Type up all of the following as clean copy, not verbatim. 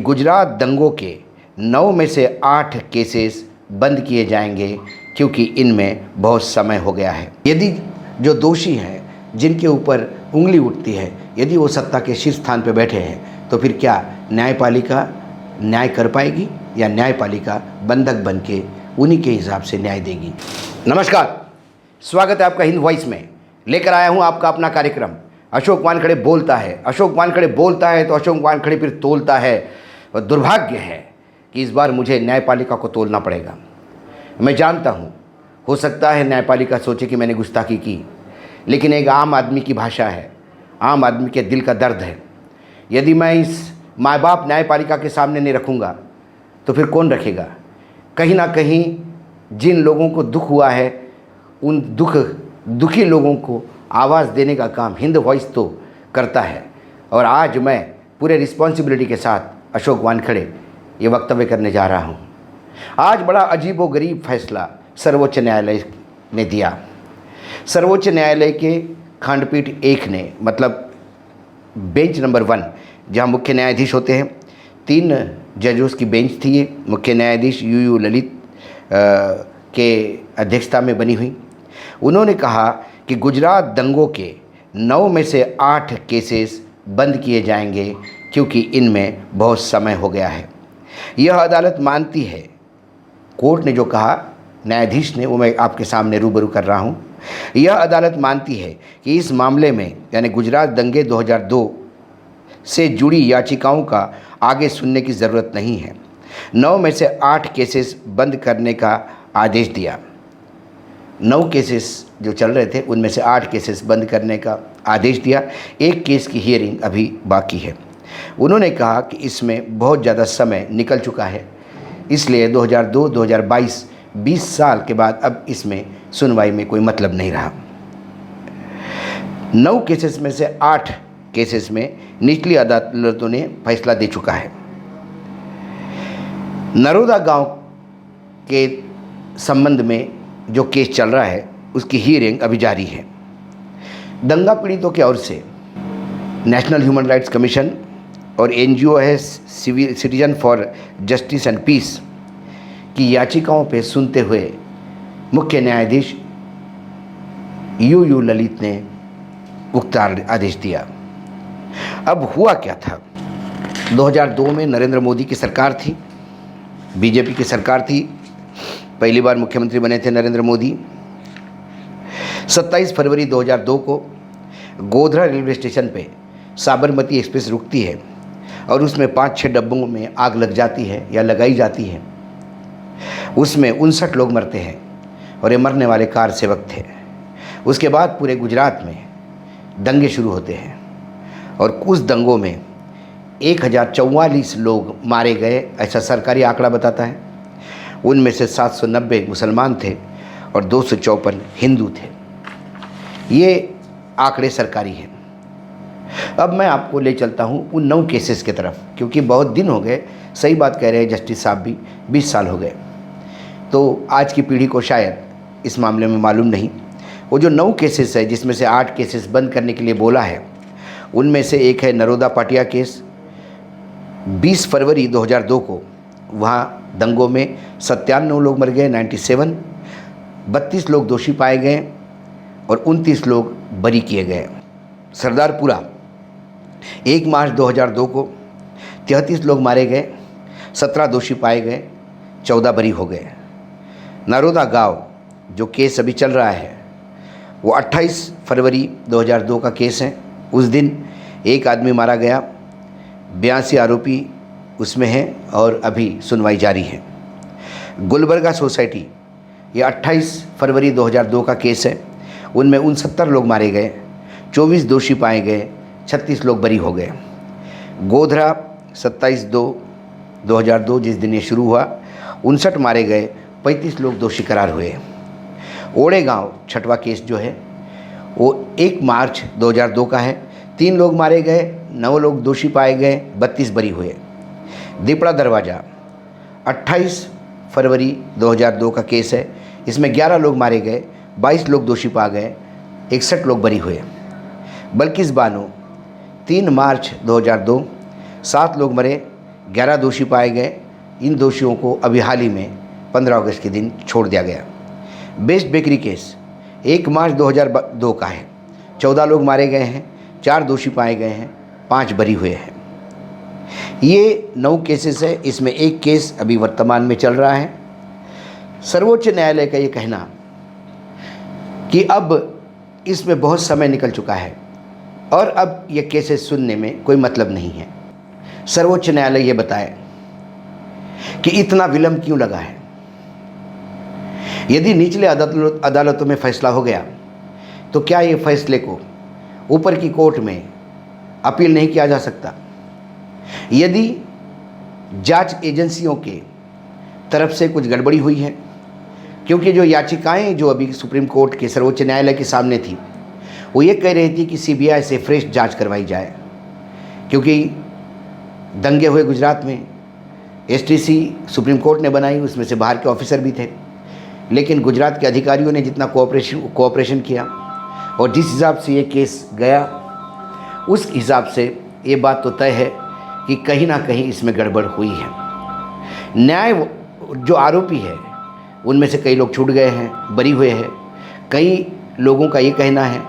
गुजरात दंगों के 9 में से 8 केसेस बंद किए जाएंगे क्योंकि इनमें बहुत समय हो गया है। यदि जो दोषी हैं, जिनके ऊपर उंगली उठती है, यदि वो सत्ता के शीर्ष स्थान पर बैठे हैं, तो फिर क्या न्यायपालिका न्याय कर पाएगी या न्यायपालिका बंधक बन के उन्हीं के हिसाब से न्याय देगी? नमस्कार, स्वागत है आपका हिंद वॉइस में। लेकर आया हूँ आपका अपना कार्यक्रम अशोक वानखेड़े बोलता है। अशोक वानखेड़े बोलता है तो अशोक वानखेड़े फिर तोलता है। और दुर्भाग्य है कि इस बार मुझे न्यायपालिका को तोलना पड़ेगा। मैं जानता हूँ, हो सकता है न्यायपालिका सोचे कि मैंने गुस्ताखी की, लेकिन एक आम आदमी की भाषा है, आम आदमी के दिल का दर्द है। यदि मैं इस माँ बाप न्यायपालिका के सामने नहीं रखूँगा तो फिर कौन रखेगा? कहीं ना कहीं जिन लोगों को दुख हुआ है, उन दुखी लोगों को आवाज़ देने का काम हिंद वॉइस तो करता है। और आज मैं पूरे रिस्पॉन्सिबिलिटी के साथ अशोक वानखेड़े ये वक्तव्य करने जा रहा हूँ। आज बड़ा अजीब व गरीब फैसला सर्वोच्च न्यायालय ने दिया। सर्वोच्च न्यायालय के खंडपीठ 1 ने, मतलब बेंच नंबर 1, जहाँ मुख्य न्यायाधीश होते हैं, 3 जजों की बेंच थी ये। मुख्य न्यायाधीश यू ललित के अध्यक्षता में बनी हुई। उन्होंने कहा कि गुजरात दंगों के 9 में से 8 केसेस बंद किए जाएंगे क्योंकि इनमें बहुत समय हो गया है। यह अदालत मानती है, कोर्ट ने जो कहा, न्यायाधीश ने, वो मैं आपके सामने रूबरू कर रहा हूँ। यह अदालत मानती है कि इस मामले में, यानी गुजरात दंगे 2002 से जुड़ी याचिकाओं का आगे सुनने की ज़रूरत नहीं है। 9 में से 8 केसेस बंद करने का आदेश दिया। 9 केसेस जो चल रहे थे, उनमें से 8 केसेस बंद करने का आदेश दिया। एक केस की हियरिंग अभी बाकी है। उन्होंने कहा कि इसमें बहुत ज़्यादा समय निकल चुका है, इसलिए 2002-2022 20 साल के बाद अब इसमें सुनवाई में कोई मतलब नहीं रहा। 9 केसेस में से 8 केसेस में निचली अदालतों ने फैसला दे चुका है। नरोदा गांव के संबंध में जो केस चल रहा है, उसकी हियरिंग अभी जारी है। दंगा पीड़ितों की ओर से नेशनल ह्यूमन राइट्स कमीशन और एनजीओ है citizen for justice and peace की याचिकाओं पे सुनते हुए मुख्य न्यायाधीश यू ललित ने उक्त आदेश दिया। अब हुआ क्या था? 2002 में नरेंद्र मोदी की सरकार थी, बीजेपी की सरकार थी। पहली बार मुख्यमंत्री बने थे नरेंद्र मोदी। 27 फरवरी 2002 को गोधरा रेलवे स्टेशन पे साबरमती एक्सप्रेस रुकती है और उसमें 5-6 डब्बों में आग लग जाती है या लगाई जाती है। उसमें 59 लोग मरते हैं और ये मरने वाले कार सेवक थे। उसके बाद पूरे गुजरात में दंगे शुरू होते हैं और उस दंगों में 1044 लोग मारे गए, ऐसा सरकारी आंकड़ा बताता है। उनमें से 790 मुसलमान थे और 254 हिंदू थे। ये आंकड़े सरकारी हैं। अब मैं आपको ले चलता हूँ उन 9 केसेस की तरफ, क्योंकि बहुत दिन हो गए। सही बात कह रहे हैं जस्टिस साहब भी, 20 साल हो गए। तो आज की पीढ़ी को शायद इस मामले में मालूम नहीं। वो जो 9 केसेस है, जिसमें से 8 केसेस बंद करने के लिए बोला है, उनमें से एक है नरोदा पाटिया केस। 20 फरवरी 2002 को वहाँ दंगों में 97 लोग मर गए, 97। 32 लोग दोषी पाए गए और 29 लोग बरी किए गए। सरदारपुरा 1 मार्च 2002 को 33 लोग मारे गए, 17 दोषी पाए गए, 14 बरी हो गए। नरोदा गांव जो केस अभी चल रहा है, वो 28 फरवरी 2002 का केस है। उस दिन एक आदमी मारा गया, 82 आरोपी उसमें हैं और अभी सुनवाई जारी है। गुलबर्गा सोसाइटी, ये 28 फरवरी 2002 का केस है। उनमें 69 लोग मारे गए, 24 दोषी पाए गए, 36 लोग बरी हो गए। गोधरा 27/2/2002, जिस दिन ये शुरू हुआ, 59 मारे गए, 35 लोग दोषी करार हुए। ओड़े गांव 6वां केस जो है, वो 1 मार्च 2002 का है। 3 लोग मारे गए, 9 लोग दोषी पाए गए, 32 बरी हुए। दीपड़ा दरवाज़ा 28 फरवरी 2002 का केस है। इसमें 11 लोग मारे गए, 22 लोग दोषी पा गए, 61 लोग बरी हुए। बल्किस बानो 3 मार्च 2002, 7 लोग मरे, 11 दोषी पाए गए। इन दोषियों को अभी हाल ही में 15 अगस्त के दिन छोड़ दिया गया। बेस्ट बेकरी केस 1 मार्च 2002 का है। 14 लोग मारे गए हैं, 4 दोषी पाए गए हैं, 5 बरी हुए हैं। ये 9 केसेस है, इसमें एक केस अभी वर्तमान में चल रहा है। सर्वोच्च न्यायालय का ये कहना कि अब इसमें बहुत समय निकल चुका है और अब ये केसेस सुनने में कोई मतलब नहीं है। सर्वोच्च न्यायालय ये बताए कि इतना विलंब क्यों लगा है। यदि निचले अदालतों में फैसला हो गया तो क्या ये फैसले को ऊपर की कोर्ट में अपील नहीं किया जा सकता? यदि जांच एजेंसियों के तरफ से कुछ गड़बड़ी हुई है, क्योंकि जो याचिकाएं जो अभी सुप्रीम कोर्ट के सर्वोच्च न्यायालय के सामने थी वो ये कह रही थी कि सीबीआई से फ्रेश जांच करवाई जाए, क्योंकि दंगे हुए गुजरात में एसटीसी सुप्रीम कोर्ट ने बनाई, उसमें से बाहर के ऑफिसर भी थे, लेकिन गुजरात के अधिकारियों ने जितना कोऑपरेशन किया और जिस हिसाब से ये केस गया उस हिसाब से ये बात तो तय है कि कहीं ना कहीं इसमें गड़बड़ हुई है। न्याय जो आरोपी है उनमें से कई लोग छूट गए हैं, बरी हुए हैं। कई लोगों का ये कहना है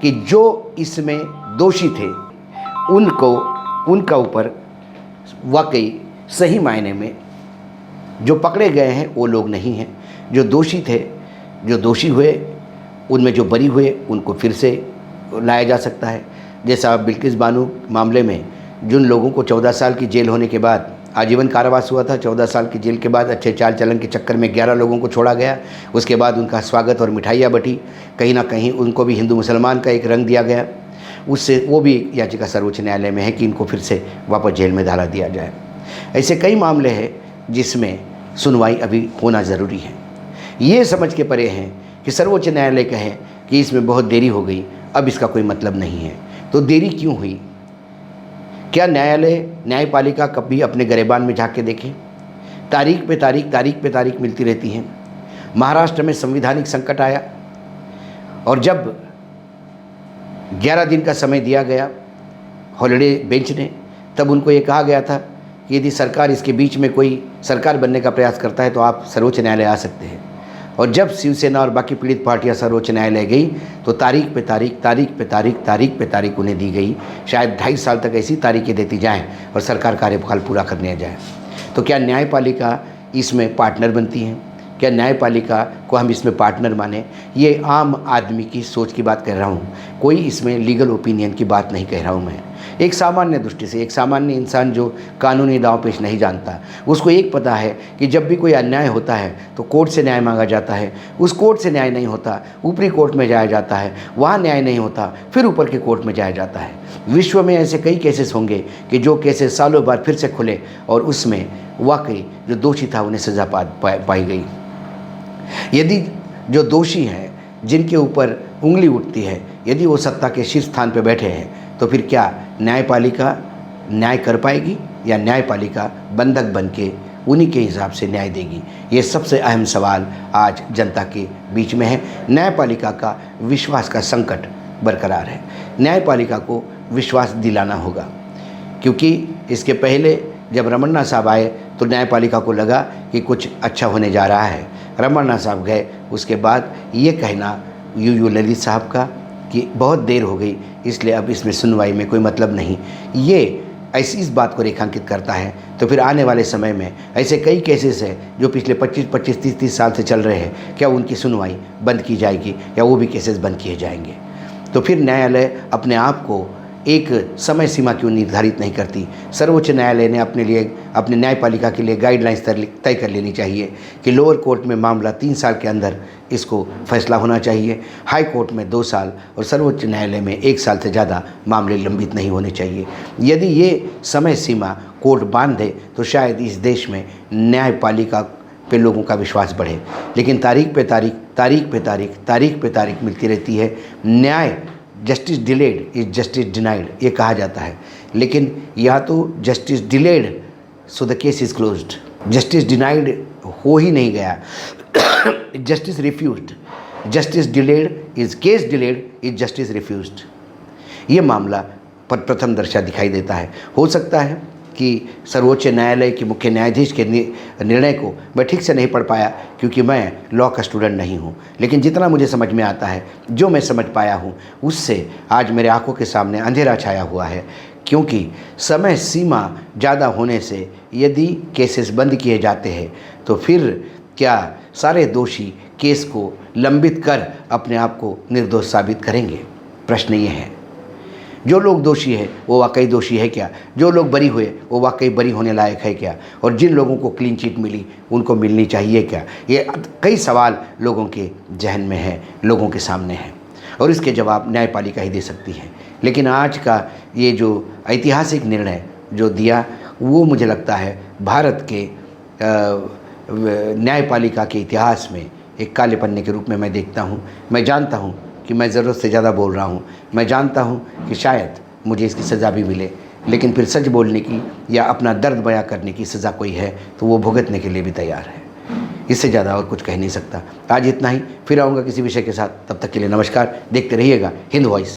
कि जो इसमें दोषी थे उनका ऊपर वाकई सही मायने में जो पकड़े गए हैं वो लोग नहीं हैं। जो दोषी थे, जो दोषी हुए, उनमें जो बरी हुए उनको फिर से लाया जा सकता है। जैसा बिल्किस बानो मामले में जिन लोगों को 14 साल की जेल होने के बाद आजीवन कारावास हुआ था, 14 साल की जेल के बाद अच्छे चाल चलन के चक्कर में 11 लोगों को छोड़ा गया। उसके बाद उनका स्वागत और मिठाइयाँ बटी, कहीं ना कहीं उनको भी हिंदू मुसलमान का एक रंग दिया गया। उससे वो भी याचिका सर्वोच्च न्यायालय में है कि इनको फिर से वापस जेल में डाला दिया जाए। ऐसे कई मामले हैं जिसमें सुनवाई अभी होना ज़रूरी है। ये समझ के परे हैं कि सर्वोच्च न्यायालय कहे कि इसमें बहुत देरी हो गई, अब इसका कोई मतलब नहीं है। तो देरी क्यों हुई? क्या न्यायपालिका कभी अपने गिरेबान में झाँक के देखें? तारीख पे तारीख मिलती रहती हैं। महाराष्ट्र में संवैधानिक संकट आया और जब 11 दिन का समय दिया गया हॉलिडे बेंच ने, तब उनको ये कहा गया था कि यदि सरकार इसके बीच में कोई सरकार बनने का प्रयास करता है तो आप सर्वोच्च न्यायालय आ सकते हैं। और जब शिवसेना और बाकी पीड़ित पार्टियां सर्वोच्च न्यायालय गई तो तारीख पे तारीख उन्हें दी गई। शायद 2.5 साल तक ऐसी तारीखें देती जाएं और सरकार कार्यकाल पूरा करने जाए। तो क्या न्यायपालिका इसमें पार्टनर बनती है? क्या न्यायपालिका को हम इसमें पार्टनर माने? ये आम आदमी की सोच की बात कह रहा हूँ, कोई इसमें लीगल ओपिनियन की बात नहीं कह रहा हूँ मैं। एक सामान्य दृष्टि से एक सामान्य इंसान जो कानूनी दांव पेश नहीं जानता, उसको एक पता है कि जब भी कोई अन्याय होता है तो कोर्ट से न्याय मांगा जाता है। उस कोर्ट से न्याय नहीं होता, ऊपरी कोर्ट में जाया जाता है, वहाँ न्याय नहीं होता, फिर ऊपर के कोर्ट में जाया जाता है। विश्व में ऐसे कई केसेस होंगे कि जो केसेस सालों बाद फिर से खुले और उसमें वाकई जो दोषी था उन्हें सज़ा पाई गई। यदि जो दोषी हैं जिनके ऊपर उंगली उठती है, यदि वो सत्ता के शीर्ष स्थान पर बैठे हैं, तो फिर क्या न्यायपालिका न्याय कर पाएगी या न्यायपालिका बंधक बन के उन्हीं के हिसाब से न्याय देगी? ये सबसे अहम सवाल आज जनता के बीच में है। न्यायपालिका का विश्वास का संकट बरकरार है। न्यायपालिका को विश्वास दिलाना होगा, क्योंकि इसके पहले जब रमन्ना साहब आए तो न्यायपालिका को लगा कि कुछ अच्छा होने जा रहा है। रमन्ना साहब गए, उसके बाद ये कहना यू ललित साहब का कि बहुत देर हो गई इसलिए अब इसमें सुनवाई में कोई मतलब नहीं, ये ऐसी इस बात को रेखांकित करता है। तो फिर आने वाले समय में ऐसे कई केसेस हैं जो पिछले 25, 30 साल से चल रहे हैं, क्या उनकी सुनवाई बंद की जाएगी या वो भी केसेस बंद किए जाएंगे? तो फिर न्यायालय अपने आप को एक समय सीमा क्यों निर्धारित नहीं करती? सर्वोच्च न्यायालय ने अपने लिए, अपने न्यायपालिका के लिए गाइडलाइंस तय कर लेनी चाहिए कि लोअर कोर्ट में मामला 3 साल के अंदर इसको फैसला होना चाहिए, हाई कोर्ट में 2 साल और सर्वोच्च न्यायालय में 1 साल से ज़्यादा मामले लंबित नहीं होने चाहिए। यदि ये समय सीमा कोर्ट बांध दे तो शायद इस देश में न्यायपालिका पे लोगों का विश्वास बढ़े। लेकिन तारीख पे तारीख मिलती रहती है। न्याय justice delayed is justice denied ये कहा जाता है, लेकिन या तो justice delayed so the case is closed, justice denied हो ही नहीं गया, justice refused, justice delayed is case delayed is justice refused. ये मामला पर प्रथम दर्शा दिखाई देता है। हो सकता है कि सर्वोच्च न्यायालय के मुख्य न्यायाधीश के निर्णय को मैं ठीक से नहीं पढ़ पाया, क्योंकि मैं लॉ का स्टूडेंट नहीं हूँ। लेकिन जितना मुझे समझ में आता है, जो मैं समझ पाया हूँ, उससे आज मेरे आंखों के सामने अंधेरा छाया हुआ है। क्योंकि समय सीमा ज़्यादा होने से यदि केसेस बंद किए जाते हैं तो फिर क्या सारे दोषी केस को लंबित कर अपने आप को निर्दोष साबित करेंगे? प्रश्न ये है। जो लोग दोषी है वो वाकई दोषी है क्या? जो लोग बरी हुए वो वाकई बरी होने लायक है क्या? और जिन लोगों को क्लीन चिट मिली उनको मिलनी चाहिए क्या? ये कई सवाल लोगों के जहन में है, लोगों के सामने है, और इसके जवाब न्यायपालिका ही दे सकती है। लेकिन आज का ये जो ऐतिहासिक निर्णय जो दिया, वो मुझे लगता है भारत के न्यायपालिका के इतिहास में एक काले पन्ने के रूप में मैं देखता हूँ। मैं जानता हूँ कि मैं ज़रूरत से ज़्यादा बोल रहा हूँ, मैं जानता हूँ कि शायद मुझे इसकी सज़ा भी मिले, लेकिन फिर सच बोलने की या अपना दर्द बयां करने की सज़ा कोई है तो वो भुगतने के लिए भी तैयार है। इससे ज़्यादा और कुछ कह नहीं सकता। आज इतना ही, फिर आऊँगा किसी विषय के साथ। तब तक के लिए नमस्कार। देखते रहिएगा हिंद वॉइस।